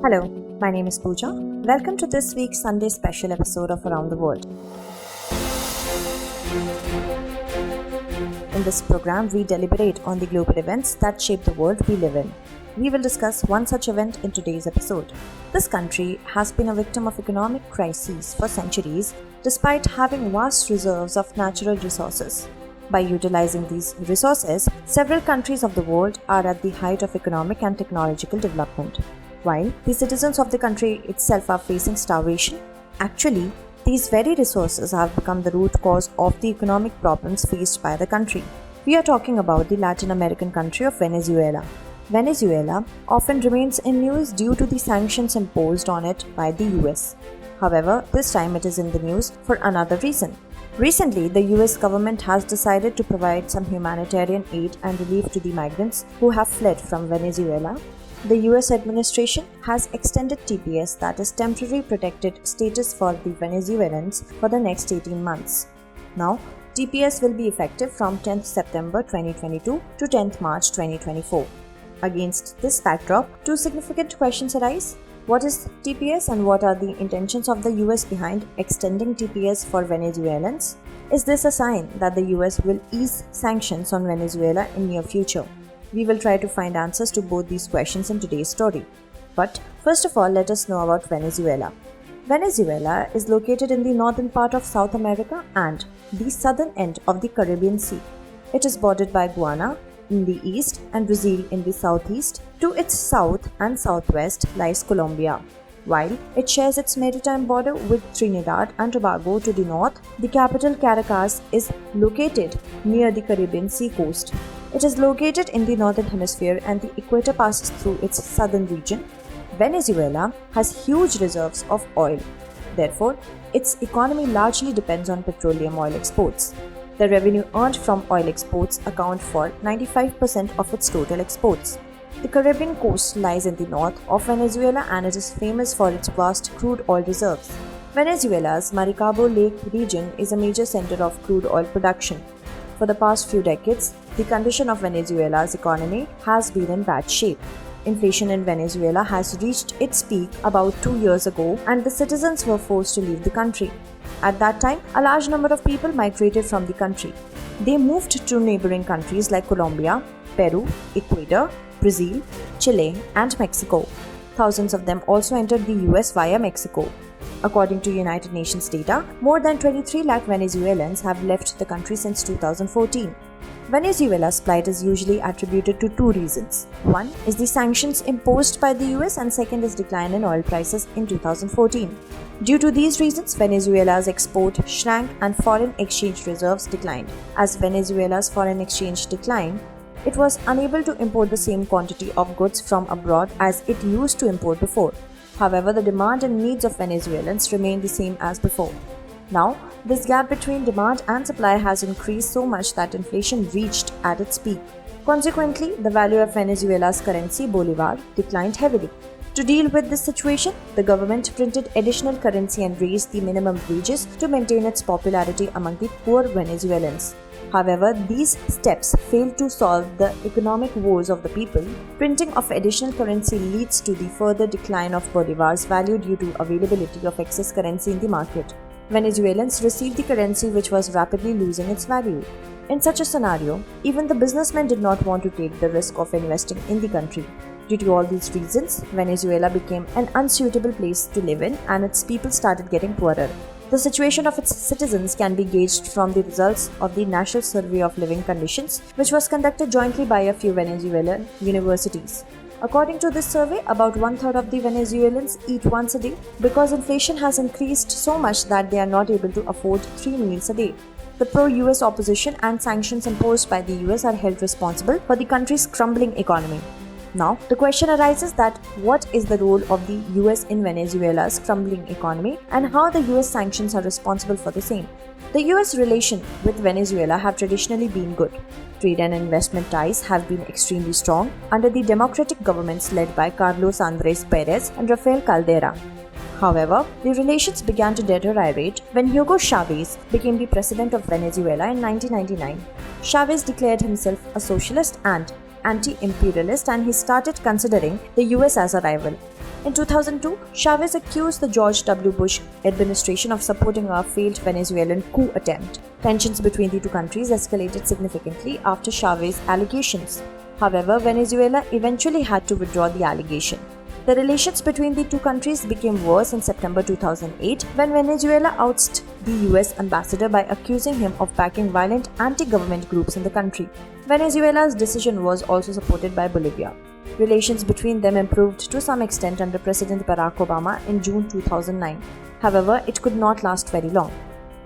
Hello, my name is Pooja. Welcome to this week's Sunday special episode of Around the World. In this program, we deliberate on the global events that shape the world we live in. We will discuss one such event in today's episode. This country has been a victim of economic crises for centuries, despite having vast reserves of natural resources. By utilizing these resources, several countries of the world are at the height of economic and technological development. While the citizens of the country itself are facing starvation, actually, these very resources have become the root cause of the economic problems faced by the country. We are talking about the Latin American country of Venezuela. Venezuela often remains in news due to the sanctions imposed on it by the US. However, this time it is in the news for another reason. Recently, the US government has decided to provide some humanitarian aid and relief to the migrants who have fled from Venezuela. The US administration has extended TPS, that is temporary protected status, for the Venezuelans for the next 18 months. Now, TPS will be effective from 10th September 2022 to 10th March 2024. Against this backdrop, two significant questions arise. What is TPS and what are the intentions of the US behind extending TPS for Venezuelans? Is this a sign that the US will ease sanctions on Venezuela in near future? We will try to find answers to both these questions in today's story. But first of all, let us know about Venezuela. Venezuela is located in the northern part of South America and the southern end of the Caribbean Sea. It is bordered by Guyana in the east and Brazil in the southeast. To its south and southwest lies Colombia. While it shares its maritime border with Trinidad and Tobago to the north, the capital Caracas is located near the Caribbean Sea coast. It is located in the northern hemisphere and the equator passes through its southern region. Venezuela has huge reserves of oil. Therefore, its economy largely depends on petroleum oil exports. The revenue earned from oil exports account for 95% of its total exports. The Caribbean coast lies in the north of Venezuela and it is famous for its vast crude oil reserves. Venezuela's Maracaibo Lake region is a major center of crude oil production. For the past few decades, the condition of Venezuela's economy has been in bad shape. Inflation in Venezuela has reached its peak about 2 years ago and the citizens were forced to leave the country. At that time, a large number of people migrated from the country. They moved to neighboring countries like Colombia, Peru, Ecuador, Brazil, Chile, and Mexico. Thousands of them also entered the US via Mexico. According to United Nations data, more than 23 lakh Venezuelans have left the country since 2014. Venezuela's plight is usually attributed to two reasons. One is the sanctions imposed by the US and second is decline in oil prices in 2014. Due to these reasons, Venezuela's export shrank and foreign exchange reserves declined. As Venezuela's foreign exchange declined, it was unable to import the same quantity of goods from abroad as it used to import before. However, the demand and needs of Venezuelans remain the same as before. Now, this gap between demand and supply has increased so much that inflation reached at its peak. Consequently, the value of Venezuela's currency, Bolivar, declined heavily. To deal with this situation, the government printed additional currency and raised the minimum wages to maintain its popularity among the poor Venezuelans. However, these steps failed to solve the economic woes of the people. Printing of additional currency leads to the further decline of Bolivar's value due to availability of excess currency in the market. Venezuelans received the currency which was rapidly losing its value. In such a scenario, even the businessmen did not want to take the risk of investing in the country. Due to all these reasons, Venezuela became an unsuitable place to live in and its people started getting poorer. The situation of its citizens can be gauged from the results of the National Survey of Living Conditions, which was conducted jointly by a few Venezuelan universities. According to this survey, about one-third of the Venezuelans eat once a day because inflation has increased so much that they are not able to afford 3 meals a day. The pro-US opposition and sanctions imposed by the US are held responsible for the country's crumbling economy. Now, the question arises that what is the role of the US in Venezuela's crumbling economy and how the US sanctions are responsible for the same. The US relations with Venezuela have traditionally been good. Trade and investment ties have been extremely strong under the democratic governments led by Carlos Andrés Pérez and Rafael Caldera. However, the relations began to deteriorate when Hugo Chavez became the president of Venezuela in 1999. Chavez declared himself a socialist and anti-imperialist and he started considering the US as a rival. In 2002, Chavez accused the George W. Bush administration of supporting a failed Venezuelan coup attempt. Tensions between the two countries escalated significantly after Chavez's allegations. However, Venezuela eventually had to withdraw the allegation. The relations between the two countries became worse in September 2008 when Venezuela ousted the US ambassador by accusing him of backing violent anti-government groups in the country. Venezuela's decision was also supported by Bolivia. Relations between them improved to some extent under President Barack Obama in June 2009. However, it could not last very long.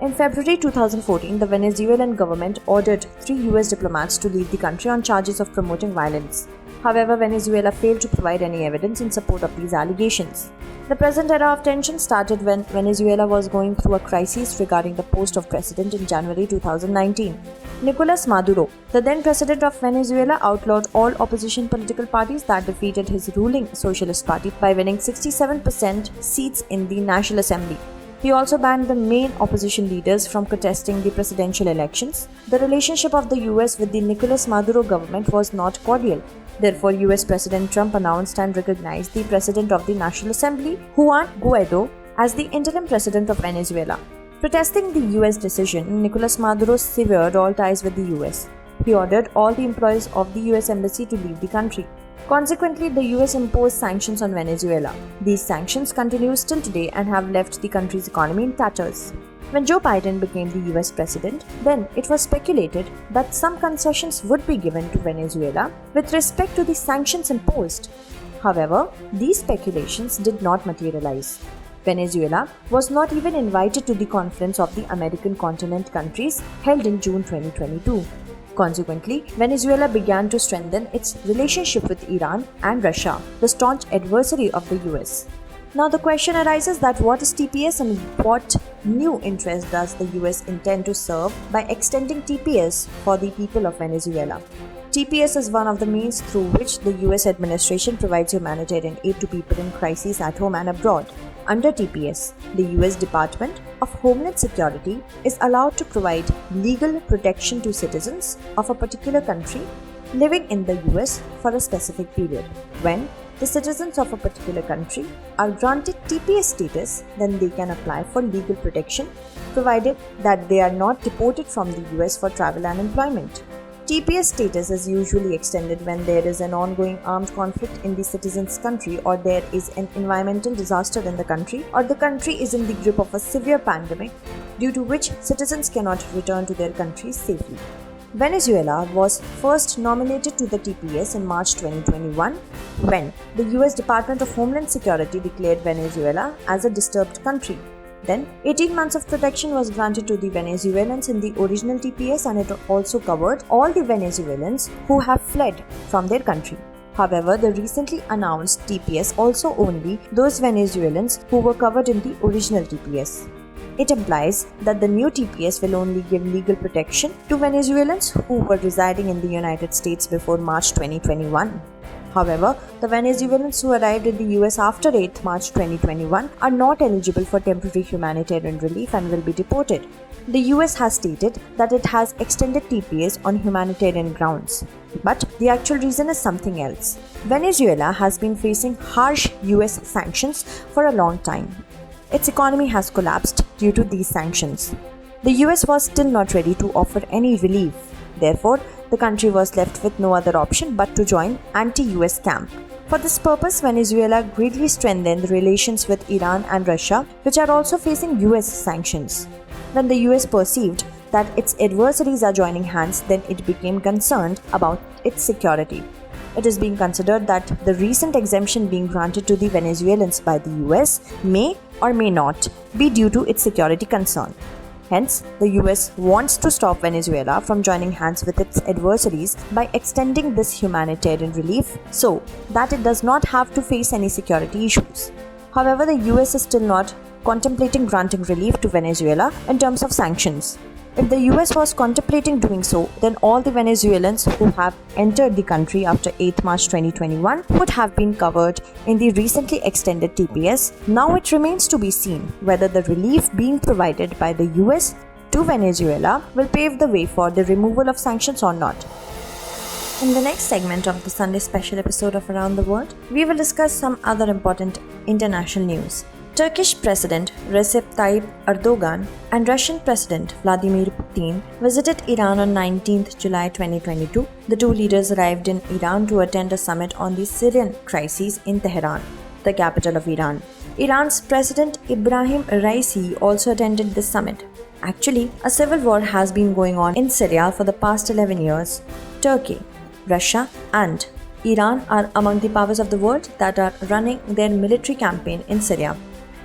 In February 2014, the Venezuelan government ordered 3 US diplomats to leave the country on charges of promoting violence. However, Venezuela failed to provide any evidence in support of these allegations. The present era of tension started when Venezuela was going through a crisis regarding the post of president in January 2019. Nicolas Maduro, the then president of Venezuela, outlawed all opposition political parties that defeated his ruling Socialist Party by winning 67% seats in the National Assembly. He also banned the main opposition leaders from contesting the presidential elections. The relationship of the US with the Nicolas Maduro government was not cordial. Therefore, US President Trump announced and recognized the President of the National Assembly, Juan Guaido, as the interim president of Venezuela. Protesting the US decision, Nicolas Maduro severed all ties with the US. He ordered all the employees of the US Embassy to leave the country. Consequently, the US imposed sanctions on Venezuela. These sanctions continue still today and have left the country's economy in tatters. When Joe Biden became the US president, then it was speculated that some concessions would be given to Venezuela with respect to the sanctions imposed. However, these speculations did not materialize. Venezuela was not even invited to the Conference of the American Continent Countries held in June 2022. Consequently, Venezuela began to strengthen its relationship with Iran and Russia, the staunch adversary of the US. Now the question arises that what is TPS and what new interest does the US intend to serve by extending TPS for the people of Venezuela? TPS is one of the means through which the US administration provides humanitarian aid to people in crises at home and abroad. Under TPS, the US Department of Homeland Security is allowed to provide legal protection to citizens of a particular country living in the US for a specific period. When the citizens of a particular country are granted TPS status, then they can apply for legal protection provided that they are not deported from the US for travel and employment. TPS status is usually extended when there is an ongoing armed conflict in the citizen's country, or there is an environmental disaster in the country, or the country is in the grip of a severe pandemic due to which citizens cannot return to their countries safely. Venezuela was first nominated to the TPS in March 2021 when the US Department of Homeland Security declared Venezuela as a disturbed country. Then, 18 months of protection was granted to the Venezuelans in the original TPS, and it also covered all the Venezuelans who have fled from their country. However, the recently announced TPS also only those Venezuelans who were covered in the original TPS. It implies that the new TPS will only give legal protection to Venezuelans who were residing in the United States before March 2021. However, the Venezuelans who arrived in the US after 8 March 2021 are not eligible for temporary humanitarian relief and will be deported. The US has stated that it has extended TPS on humanitarian grounds, but the actual reason is something else. Venezuela has been facing harsh US sanctions for a long time. Its economy has collapsed due to these sanctions. The US was still not ready to offer any relief. Therefore, the country was left with no other option but to join anti-US camp. For this purpose, Venezuela greatly strengthened relations with Iran and Russia, which are also facing US sanctions. When the US perceived that its adversaries are joining hands, then it became concerned about its security. It is being considered that the recent exemption being granted to the Venezuelans by the US may or may not be due to its security concern. Hence, the US wants to stop Venezuela from joining hands with its adversaries by extending this humanitarian relief so that it does not have to face any security issues. However, the US is still not contemplating granting relief to Venezuela in terms of sanctions. If the US was contemplating doing so, then all the Venezuelans who have entered the country after 8 March 2021 would have been covered in the recently extended TPS. Now it remains to be seen whether the relief being provided by the US to Venezuela will pave the way for the removal of sanctions or not. In the next segment of the Sunday special episode of Around the World, we will discuss some other important international news. Turkish President Recep Tayyip Erdogan and Russian President Vladimir Putin visited Iran on 19th July 2022. The two leaders arrived in Iran to attend a summit on the Syrian crisis in Tehran, the capital of Iran. Iran's President Ibrahim Raisi also attended this summit. Actually, a civil war has been going on in Syria for the past 11 years. Turkey, Russia and Iran are among the powers of the world that are running their military campaign in Syria.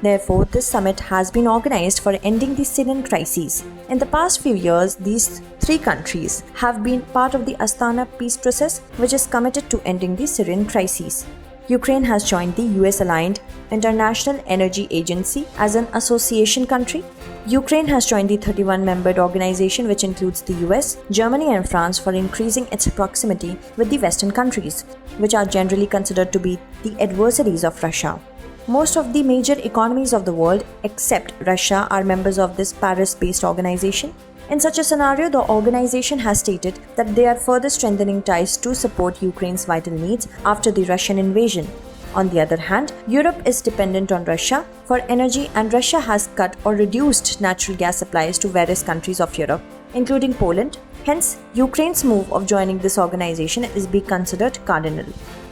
Therefore, this summit has been organized for ending the Syrian crisis. In the past few years, these three countries have been part of the Astana peace process, which is committed to ending the Syrian crisis. Ukraine has joined the US-aligned International Energy Agency as an association country. Ukraine has joined the 31-membered organization, which includes the US, Germany and France, for increasing its proximity with the Western countries, which are generally considered to be the adversaries of Russia. Most of the major economies of the world, except Russia, are members of this Paris-based organization. In such a scenario, the organization has stated that they are further strengthening ties to support Ukraine's vital needs after the Russian invasion. On the other hand, Europe is dependent on Russia for energy, and Russia has cut or reduced natural gas supplies to various countries of Europe, including Poland. Hence, Ukraine's move of joining this organization is being considered cardinal.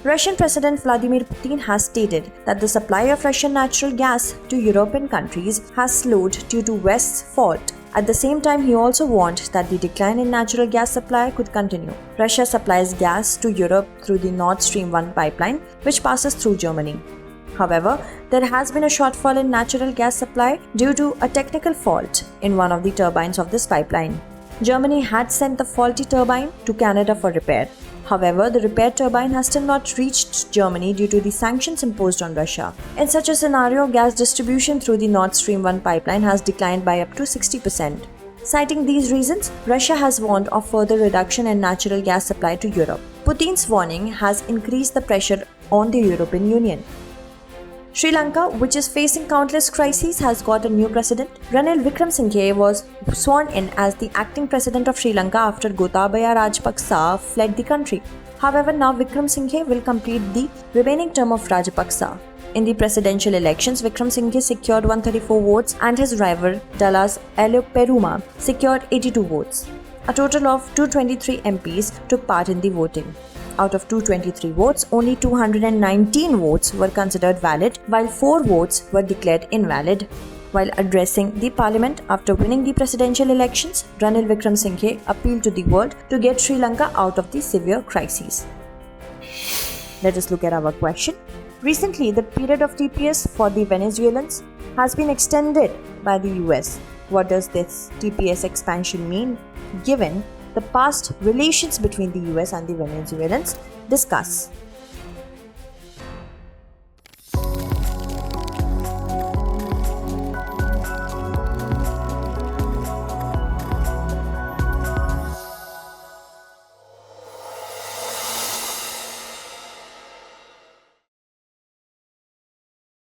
Russian President Vladimir Putin has stated that the supply of Russian natural gas to European countries has slowed due to West's fault. At the same time, he also warned that the decline in natural gas supply could continue. Russia supplies gas to Europe through the Nord Stream 1 pipeline, which passes through Germany. However, there has been a shortfall in natural gas supply due to a technical fault in one of the turbines of this pipeline. Germany had sent the faulty turbine to Canada for repair. However, the repaired turbine has still not reached Germany due to the sanctions imposed on Russia. In such a scenario, gas distribution through the Nord Stream 1 pipeline has declined by up to 60%. Citing these reasons, Russia has warned of further reduction in natural gas supply to Europe. Putin's warning has increased the pressure on the European Union. Sri Lanka, which is facing countless crises, has got a new president. Ranil Wickremesinghe was sworn in as the acting president of Sri Lanka after Gotabaya Rajapaksa fled the country. However, now Wickremesinghe will complete the remaining term of Rajapaksa. In the presidential elections, Wickremesinghe secured 134 votes and his rival Dallas Aloperuma secured 82 votes. A total of 223 MPs took part in the voting. Out of 223 votes, only 219 votes were considered valid, while 4 votes were declared invalid. While addressing the parliament after winning the presidential elections, Ranil Wickremesinghe appealed to the world to get Sri Lanka out of the severe crisis. Let us look at our question. Recently, the period of TPS for the Venezuelans has been extended by the US. What does this TPS expansion mean, given the past relations between the US and the Venezuelans? Discuss.